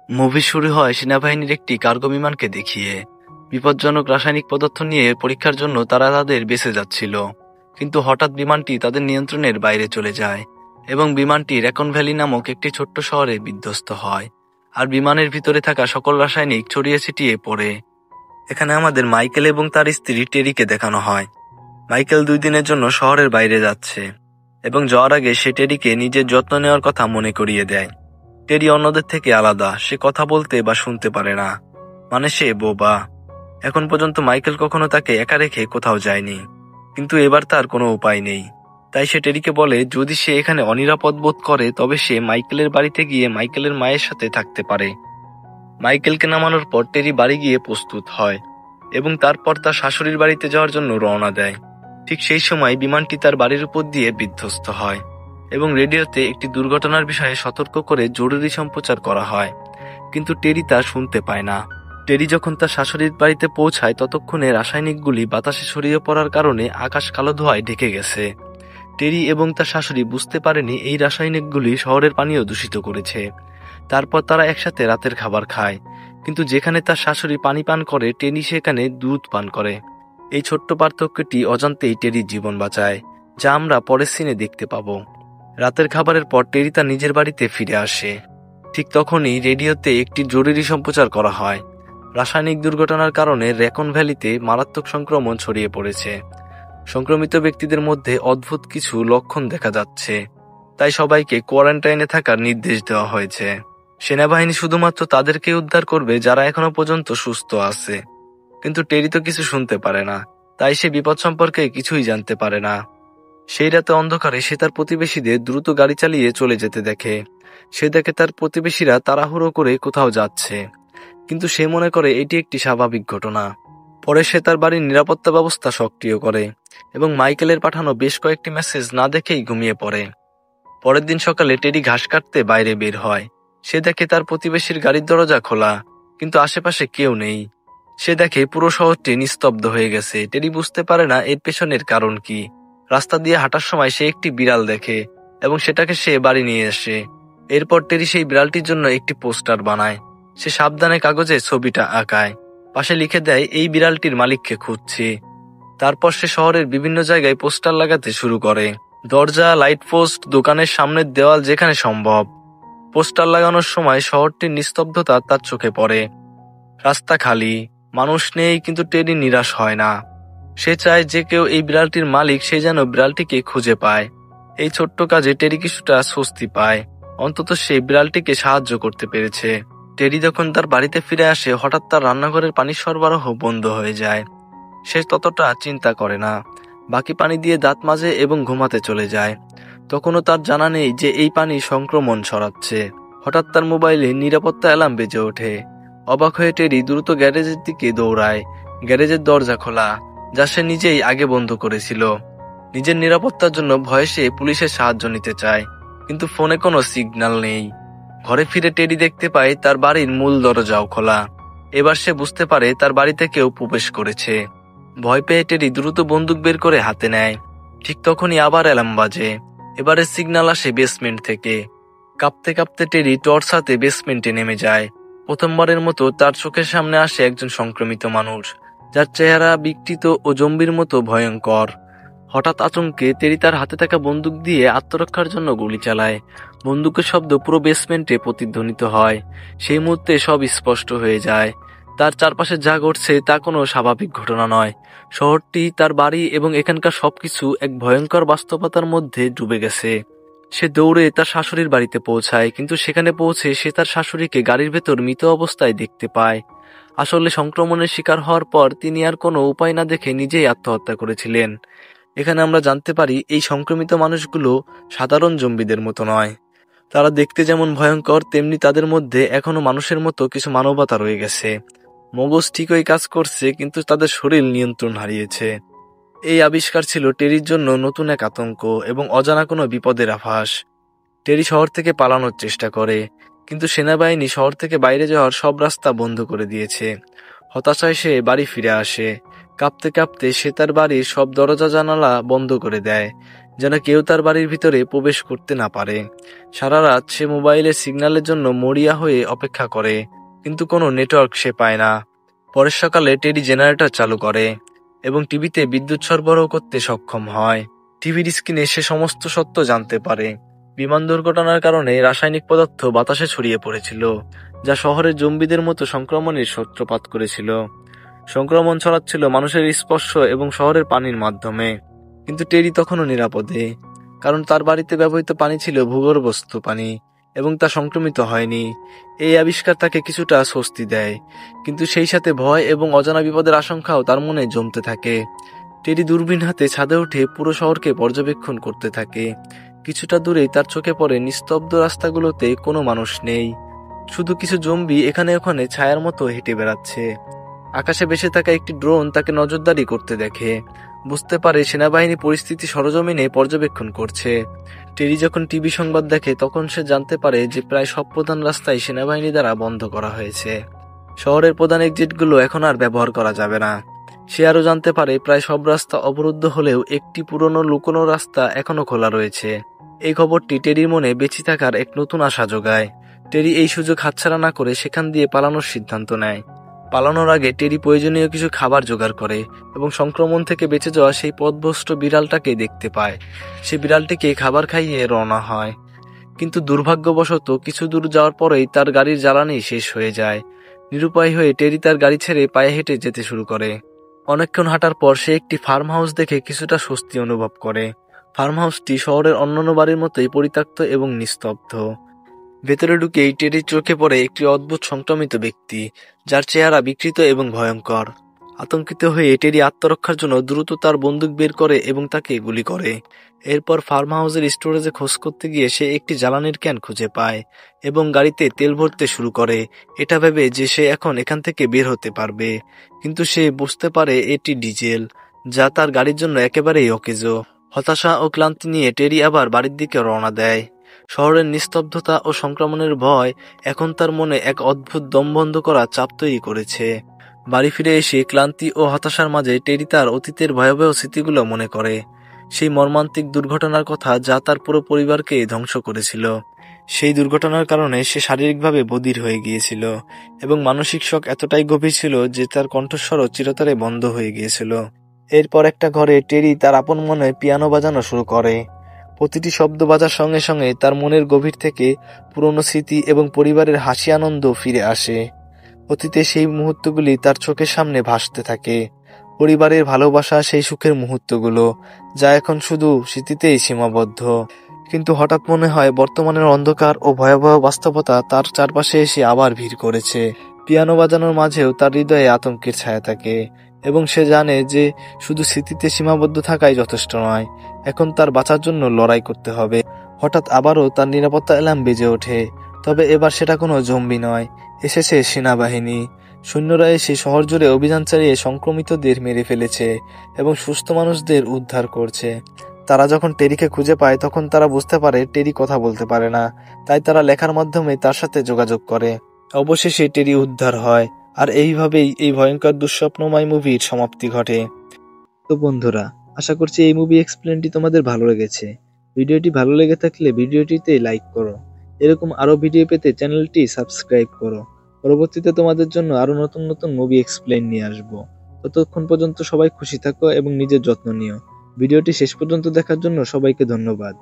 Movie শুরু হয় সেনাবাহিনীর একটি কার্গো বিমানকে দেখিয়ে। বিপজ্জনক রাসায়নিক পদার্থ নিয়ে পরীক্ষার জন্য তারা তাদের বেঁচে যাচ্ছিল, কিন্তু হঠাৎ বিমানটি তাদের নিয়ন্ত্রণের বাইরে চলে যায় এবং বিমানটি রেকন ভ্যালি নামক একটি ছোট্ট শহরে বিধ্বস্ত হয়, আর বিমানের ভিতরে থাকা সকল রাসায়নিক ছড়িয়ে ছিটিয়ে পড়ে। এখানে আমাদের মাইকেল এবং তার স্ত্রী টেরিকে দেখানো হয়। মাইকেল 2 দিনের জন্য শহরের বাইরে যাচ্ছে এবং যাওয়ার আগে সে টেরিকে নিজের যত্ন নেওয়ার কথা মনে করিয়ে দেয়। টেরি অন্যদের থেকে আলাদা, সে কথা বলতে বা শুনতে পারে না, মানে সে বোবা। এখন পর্যন্ত মাইকেল কখনো তাকে একা রেখে কোথাও যায়নি, কিন্তু এবার তার কোনো উপায় নেই। তাই সে টেরিকে বলে যদি সে এখানে অনিরাপদ বোধ করে তবে সে মাইকেলের বাড়িতে গিয়ে মাইকেলের মায়ের সাথে থাকতে পারে। মাইকেলকে নামানোর পর টেরি বাড়ি গিয়ে প্রস্তুত হয় এবং তারপর তার শাশুড়ির বাড়িতে যাওয়ার জন্য রওনা দেয়। ঠিক সেই সময় বিমানটি তার বাড়ির উপর দিয়ে বিধ্বস্ত হয় এবং রেডিওতে একটি দুর্ঘটনার বিষয়ে সতর্ক করে জরুরি সম্প্রচার করা হয়, কিন্তু টেরি তা শুনতে পায় না। টেরি যখন তার শাশুড়ির বাড়িতে পৌঁছায় ততক্ষণে রাসায়নিকগুলি বাতাসে ছড়িয়ে পড়ার কারণে আকাশ কালো ধোঁয়ায় ঢেকে গেছে। টেরি এবং তার শাশুড়ি বুঝতে পারেনি এই রাসায়নিকগুলি শহরের পানিও দূষিত করেছে। তারপর তারা একসাথে রাতের খাবার খায়, কিন্তু যেখানে তার শাশুড়ি পানি পান করে টেরি সেখানে দুধ পান করে। এই ছোট্ট পার্থক্যটি অজান্তেই টেরির জীবন বাঁচায়, যা আমরা পরের সিনে দেখতে পাবো। রাতের খাবারের পর টেরি তার নিজের বাড়িতে ফিরে আসে। ঠিক তখনই রেডিওতে একটি জরুরি সম্প্রচার করা হয়। রাসায়নিক দুর্ঘটনার কারণে রেকন ভ্যালিতে মারাত্মক সংক্রমণ ছড়িয়ে পড়েছে। সংক্রমিত ব্যক্তিদের মধ্যে অদ্ভুত কিছু লক্ষণ দেখা যাচ্ছে, তাই সবাইকে কোয়ারেন্টাইনে থাকার নির্দেশ দেওয়া হয়েছে। সেনাবাহিনী শুধুমাত্র তাদেরকে উদ্ধার করবে যারা এখনো পর্যন্ত সুস্থ আছে, কিন্তু টেরি তো কিছু শুনতে পারে না, তাই সে বিপদ সম্পর্কে কিছুই জানতে পারে না। সেই রাতে অন্ধকারে সে তার প্রতিবেশীদের দ্রুত গাড়ি চালিয়ে চলে যেতে দেখে। সে দেখে তার প্রতিবেশীরা তাড়াহুড়ো করে কোথাও যাচ্ছে, কিন্তু সে মনে করে এটি একটি স্বাভাবিক ঘটনা। পরে সে তার বাড়ির নিরাপত্তা ব্যবস্থা সক্রিয় করে এবং মাইকেলের পাঠানো বেশ কয়েকটি মেসেজ না দেখেই ঘুমিয়ে পড়ে। পরের দিন সকালে টেরি ঘাস কাটতে বাইরে বের হয়। সে দেখে তার প্রতিবেশীর গাড়ির দরজা খোলা, কিন্তু আশেপাশে কেউ নেই। সে দেখে পুরো শহরটি নিস্তব্ধ হয়ে গেছে। টেরি বুঝতে পারে না এর পেছনের কারণ কি। রাস্তা দিয়ে হাঁটার সময় সে একটি বিড়াল দেখে এবং সেটাকে সে বাড়ি নিয়ে আসে। এরপর টেরি সেই বিড়ালটির জন্য একটি পোস্টার বানায়। সে সাবধানে কাগজে ছবিটা আঁকায়, পাশে লিখে দেয় এই বিড়ালটির মালিককে খুঁজছি। তারপর সে শহরের বিভিন্ন জায়গায় পোস্টার লাগাতে শুরু করে, দরজা, লাইট পোস্ট, দোকানের সামনের দেওয়াল, যেখানে সম্ভব। পোস্টার লাগানোর সময় শহরটির নিস্তব্ধতা তার চোখে পড়ে। রাস্তা খালি, মানুষ নেই, কিন্তু টেরি নিরাশ হয় না। সে চায় যে কেউ এই বিড়ালটির মালিক সে যেন বিড়ালটিকে খুঁজে পায়। এই ছোট্ট কাজে টেরি কিছুটা স্বস্তি পায়, অন্তত সে বিড়ালটিকে সাহায্য করতে পেরেছে। টেরি যখন তার বাড়িতে ফিরে আসে হঠাৎ তার রান্নাঘরের পানির সরবরাহ বন্ধ হয়ে যায়। সে ততটা চিন্তা করে না, বাকি পানি দিয়ে দাঁত মাজে এবং ঘুমাতে চলে যায়। তখনও তার জানা নেই যে এই পানি সংক্রমণ ছড়াচ্ছে। হঠাৎ তার মোবাইলে নিরাপত্তা অ্যালার্ম বেজে ওঠে। অবাক হয়ে টেরি দ্রুত গ্যারেজের দিকে দৌড়ায়। গ্যারেজের দরজা খোলা, যা সে নিজেই আগে বন্ধ করেছিল। নিজের নিরাপত্তার জন্য ভয়ে সে পুলিশের সাহায্য নিতে চায়, কিন্তু ফোনে কোনো সিগন্যাল নেই। ঘরে ফিরে টেরি দেখতে পায় তার বাড়ির মূল দরজাও খোলা। এবার সে বুঝতে পারে তার বাড়িতে কেউ প্রবেশ করেছে। ভয় পেয়ে টেরি দ্রুত বন্দুক বের করে হাতে নেয়। ঠিক তখনই আবার অ্যালার্ম বাজে। এবারে সিগন্যাল আসে বেসমেন্ট থেকে। কাঁপতে কাঁপতে টেরি টর্চ হাতে বেসমেন্টে নেমে যায়। প্রথমবারের মতো তার চোখের সামনে আসে একজন সংক্রমিত মানুষ, যার চেহারা বিকৃত ও জম্বির মতো ভয়ঙ্কর। হঠাৎ আতঙ্কে টেরি তার হাতে থাকা বন্দুক দিয়ে আত্মরক্ষার জন্য গুলি চালায়। বন্দুকের শব্দ পুরো বেসমেন্টে প্রতিধ্বনিত হয়। সেই মুহূর্তে সব স্পষ্ট হয়ে যায়। তার চারপাশে যা ঘটছে তা কোনো স্বাভাবিক ঘটনা নয়। শহরটি, তার বাড়ি এবং এখানকার সবকিছু এক ভয়ঙ্কর বাস্তবতার মধ্যে ডুবে গেছে। সে দৌড়ে তার শাশুড়ির বাড়িতে পৌঁছায়, কিন্তু সেখানে পৌঁছে সে তার শাশুড়িকে গাড়ির ভেতর মৃত অবস্থায় দেখতে পায়। আসলে সংক্রমণের শিকার হওয়ার পর তিনি আর কোনো উপায় না দেখে নিজেই আত্মহত্যা করেছিলেন। এখানে আমরা জানতে পারি এই সংক্রমিত মানুষগুলো সাধারণ জম্বিদের মতো নয়। তারা দেখতে যেমন ভয়ঙ্কর, তেমনি তাদের মধ্যে এখনো মানুষের মতো কিছু মানবতা রয়ে গেছে। মগজ ঠিকই কাজ করছে, কিন্তু তাদের শরীর নিয়ন্ত্রণ হারিয়েছে। এই আবিষ্কার ছিল টেরির জন্য নতুন এক আতঙ্ক এবং অজানা কোনো বিপদের আভাস। টেরি শহর থেকে পালানোর চেষ্টা করে, কিন্তু সেনাবাহিনী শহর থেকে বাইরে যাওয়ার সব রাস্তা বন্ধ করে দিয়েছে। হতাশায় সে বাড়ি ফিরে আসে। কাঁপতে কাঁপতে সে তার বাড়ির সব দরজা জানালা বন্ধ করে দেয়, যেন কেউ তার বাড়ির ভিতরে প্রবেশ করতে না পারে। সারা রাত সে মোবাইলের সিগন্যালের জন্য মরিয়া হয়ে অপেক্ষা করে, কিন্তু কোনো নেটওয়ার্ক সে পায় না। পরের সকালে টেডি জেনারেটর চালু করে এবং টিভিতে বিদ্যুৎ সরবরাহ করতে সক্ষম হয়। টিভির স্ক্রিনে সে সমস্ত সত্য জানতে পারে। বিমান দুর্ঘটনার কারণে রাসায়নিক পদার্থ বাতাসে ছড়িয়ে পড়েছিল, যা শহরের জম্বিদের মতো সংক্রমণের সূত্রপাত করেছিল। সংক্রমণ ছড়াচ্ছিল মানুষের স্পর্শ এবং শহরের পানির মাধ্যমে। কিন্তু টেরি তখনও নিরাপদে, কারণ তার বাড়িতে ব্যবহৃত পানি ছিল ভূগর্ভস্থ পানি এবং তা সংক্রমিত হয়নি। এই আবিষ্কার তাকে কিছুটা স্বস্তি দেয়, কিন্তু সেই সাথে ভয় এবং অজানা বিপদের আশঙ্কাও তার মনে জমতে থাকে। টেরি দূরবীন হাতে ছাদে উঠে পুরো শহরকে পর্যবেক্ষণ করতে থাকে। কিছুটা দূরেই তার চোখে পড়ে নিস্তব্ধ রাস্তাগুলোতে কোনো মানুষ নেই, শুধু কিছু জম্বি এখানে ওখানে ছায়ার মতো হেঁটে বেড়াচ্ছে। আকাশে ভেসে থাকা একটি ড্রোন তাকে নজরদারি করতে দেখে, বুঝতে পারে সেনাবাহিনী পরিস্থিতি সরজমিনে পর্যবেক্ষণ করছে। টেরি যখন টিভি সংবাদ দেখে তখন সে জানতে পারে যে প্রায় সব প্রধান রাস্তাই সেনাবাহিনী দ্বারা বন্ধ করা হয়েছে। শহরের প্রধান এক্সিটগুলো এখন আর ব্যবহার করা যাবে না। সে আরও জানতে পারে প্রায় সব রাস্তা অবরুদ্ধ হলেও একটি পুরনো লুকোনো রাস্তা এখনো খোলা রয়েছে। এই খবরটি টেরির মনে বেঁচে থাকার এক নতুন আশা যোগায়। টেরি এই সুযোগ হাতছাড়া না করে সেখান দিয়ে পালানোর সিদ্ধান্ত নেয়। পালানোর আগে টেরি প্রয়োজনীয় কিছু খাবার জোগাড় করে এবং সংক্রমণ থেকে বেঁচে যাওয়া সেই পথভ্রষ্ট বিড়ালটাকে দেখতে পায়। সে বিড়ালটিকে খাবার খাইয়ে রওনা হয়, কিন্তু দুর্ভাগ্যবশত কিছু দূর যাওয়ার পরেই তার গাড়ির জ্বালানি শেষ হয়ে যায়। নিরুপায় হয়ে টেরি তার গাড়ি ছেড়ে পায়ে হেঁটে যেতে শুরু করে। অনেকক্ষণ হাঁটার পর সে একটি ফার্ম হাউস দেখে কিছুটা স্বস্তি অনুভব করে। ফার্ম হাউসটি শহরের অন্যান্য বাড়ির মতোই পরিত্যক্ত এবং নিস্তব্ধ। ভেতরে ঢুকেই টেরির চোখে পড়ে একটি অদ্ভুত সংক্রমিত ব্যক্তি, যার চেহারা বিকৃত এবং ভয়ঙ্কর। আতঙ্কিত হয়ে টেরি আত্মরক্ষার জন্য দ্রুত তার বন্দুক বের করে এবং তাকে গুলি করে। এরপর ফার্ম হাউসের স্টোরেজে খোঁজ করতে গিয়ে সে একটি জ্বালানির ক্যান খুঁজে পায় এবং গাড়িতে তেল ভরতে শুরু করে, এটা ভেবে যে সে এখন এখান থেকে বের হতে পারবে। কিন্তু সে বুঝতে পারে এটি ডিজেল, যা তার গাড়ির জন্য একেবারেই অকেজো। হতাশা ও ক্লান্তি নিয়ে টেরি আবার বাড়ির দিকে রওনা দেয়। শহরের নিস্তব্ধতা ও সংক্রমণের ভয় এখন তার মনে এক অদ্ভুত দম বন্ধ করা চাপ তৈরি করেছে। বাড়ি ফিরে এসে ক্লান্তি ও হতাশার মাঝে টেরি তার অতীতের ভয়াবহ স্মৃতিগুলো মনে করে, সেই মর্মান্তিক দুর্ঘটনার কথা যা তার পুরো পরিবারকে ধ্বংস করেছিল। সেই দুর্ঘটনার কারণে সে শারীরিকভাবে বধির হয়ে গিয়েছিল এবং মানসিক শক এতটাই গভীর ছিল যে তার কণ্ঠস্বরও চিরতরে বন্ধ হয়ে গিয়েছিল। এরপর একটা ঘরে টেরি তার আপন মনে পিয়ানো বাজানো শুরু করে। প্রতিটি শব্দ বাজার সঙ্গে সঙ্গে তার মনের গভীর থেকে পুরনো স্মৃতি এবং পরিবারের হাসি আনন্দ ফিরে আসে। অতীতে সেই মুহূর্তগুলি তার চোখের সামনে ভাসতে থাকে, পরিবারের ভালোবাসা, সেই সুখের মুহূর্তগুলো যা এখন শুধু স্মৃতিতেই সীমাবদ্ধ। কিন্তু হঠাৎ মনে হয় বর্তমানের অন্ধকার ও ভয়াবহ বাস্তবতা তার চারপাশে এসে আবার ভিড় করেছে। পিয়ানো বাজানোর মাঝেও তার হৃদয়ে আতঙ্কের ছায়া থাকে এবং সে জানে যে শুধু স্মৃতিতে সীমাবদ্ধ থাকাই যথেষ্ট নয়, এখন তার বাঁচার জন্য লড়াই করতে হবে। হঠাৎ আবারও তার নিরাপত্তা অ্যালার্ম বেজে ওঠে, তবে এবার সেটা কোনো জম্বি নয়, এসেছে সেনাবাহিনী। সৈন্যরা এসে শহর জুড়ে অভিযান চালিয়ে সংক্রমিতদের মেরে ফেলেছে এবং সুস্থ মানুষদের উদ্ধার করছে। তারা যখন টেরিকে খুঁজে পায় তখন তারা বুঝতে পারে টেরি কথা বলতে পারে না, তাই তারা লেখার মাধ্যমে তার সাথে যোগাযোগ করে। অবশেষে টেরি উদ্ধার হয়, আর এইভাবেই এই ভয়ঙ্কর দুঃস্বপ্নময় মুভির সমাপ্তি ঘটে। তো বন্ধুরা, আশা করছি এই মুভি এক্সপ্লেনটি তোমাদের ভালো লেগেছে। ভিডিওটি ভালো লেগে থাকলে ভিডিওটিতে লাইক করো। এরকম আরো ভিডিও পেতে চ্যানেলটি সাবস্ক্রাইব করো। পরবর্তীতে তোমাদের জন্য আরো নতুন নতুন মুভি এক্সপ্লেন নিয়ে আসবো। ততক্ষণ পর্যন্ত সবাই খুশি থাকো এবং নিজের যত্ন নিও। ভিডিওটি শেষ পর্যন্ত দেখার জন্য সবাইকে ধন্যবাদ।